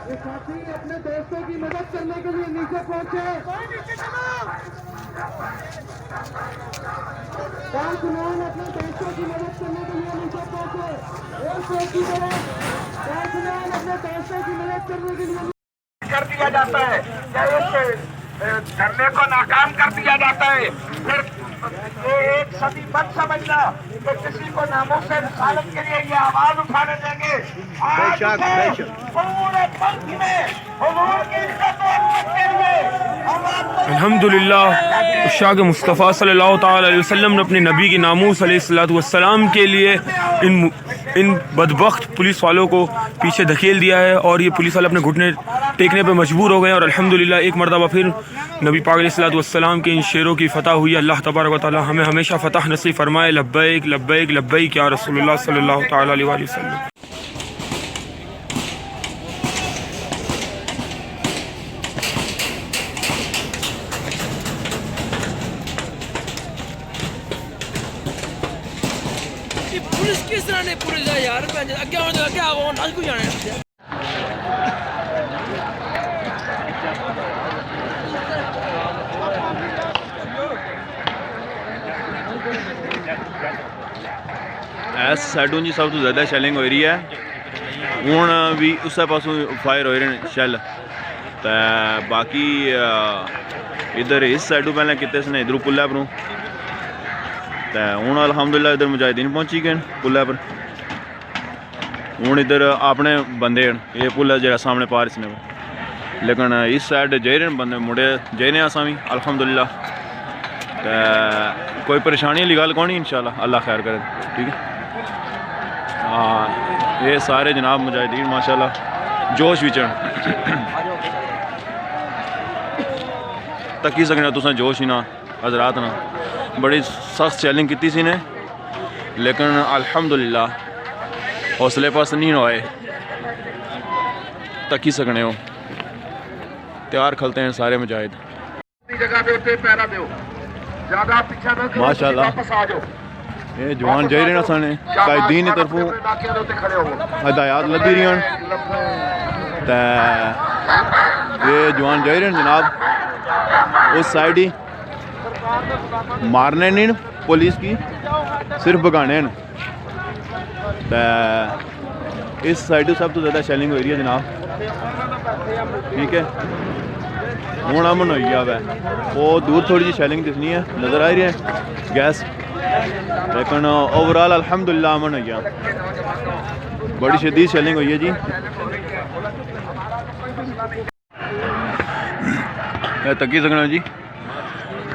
ये साथी अपने दोस्तों की मदद करने के लिए नीचे पहुंचे। कारकुनान अपने दोस्तों की मदद करने के लिए नीचे पहुंचे। एयरपोर्ट की तरफ कारकुनान अपने दोस्तों की मदद करने के लिए कर दिया जाता है, या इस धरने को नाकाम कर दिया जाता है। फिर ये एक सदी मत समझना कि किसी को नामों से रिसालत के लिए ये आवाज उठाने देंगे। आज पूरे मुल्क में हुजूर की इज्जत और इज्जत के लिए अल्हम्दुलिल्लाह उशाक मुस्तफ़ा सल्लल्लाहु ताला अलैहि वसल्लम ने अपने नबी की नामूस अलैहिस्सलातु वस्सलाम के लिए इन बदबख्त पुलिस वालों को पीछे धकेल दिया है और ये पुलिस वाले अपने घुटने टेकने पे मजबूर हो गए हैं। और अल्हम्दुलिल्लाह एक मरतबा फिर नबी पाक अलैहिस्सलातु वस्सलाम के इन शेरों की फ़तह हुई। अल्लाह तबारक व तआला हमें हमेशा फ़तह नसीब फरमाए। लब्बैक लब्बैक लब्बैक या रसूलुल्लाह सल्लल्लाहु ताला अलैहि वसल्लम। पुलिस किस तरह ने पुलिस है यार, अगे आओ ना को जाने इस साइडों जी सब तो ज़्यादा शैलिंग हो रही है। हूँ भी उस पासों फायर हो रहे हैं शैल, तो बाकी इधर इस साइडों पहले कितने ने इधरों पुलै परों, तो हूँ अल्हम्दुलिल्लाह इधर मुजाहिदीन पहुँची गए पुलै पर। हूँ इधर अपने बंदे ये पुल जो सामने पार इसने, लेकिन इस साइड जाई रहे बंदे मुड़े जाई रहे असा भी अल्हम्दुलिल्लाह। तो कोई परेशानी वाली गल कौन, इंशाल्लाह अल्लाह खैर करे। ठीक है, हाँ ये सारे जनाब मुजाहिदीन माशाल्लाह जोश विच तकी सकने तुसें जोश ही ना हजरात ना। बड़ी सख्त चैलेंज की सी ने, लेकिन अल्हम्दुलिल्लाह हौसले पास नहीं होए, तकी सकने हो तैयार खलते हैं सारे मुजाहिद माशाल्लाह। ये जवान जाई रहे साने कायदीन तरफों हदायत लगी रही हैं, तो ये जवान जाई रहे जनाब उस साइड ही मारने नहीं पुलिस की, सिर्फ भगाने न। तो इस साइड सब तो ज़्यादा शैलिंग हो रही है जनाब। ठीक है, हूँ अमन हो गया वै, वो दूर थोड़ी जी शैलिंग दिखनी है नज़र आ रही है गैस, लेकिन ओवरऑल अल्हम्दुलिल्लाह अमन हो गया। बड़ी शदीद शैलिंग हुई है जी। तकी सकना जी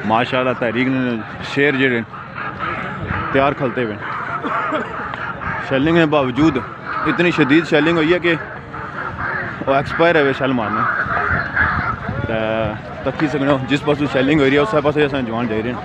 माशाल्लाह, तहरीक ने शेर जेड़े तैयार खलते हुए शैलिंग के बावजूद इतनी शदीद शैलिंग हुई है कि वो एक्सपायर है वे शैल मारना। तकी सकना जिस पास शैलिंग हो रही है उस पास जवान जा रहे हैं।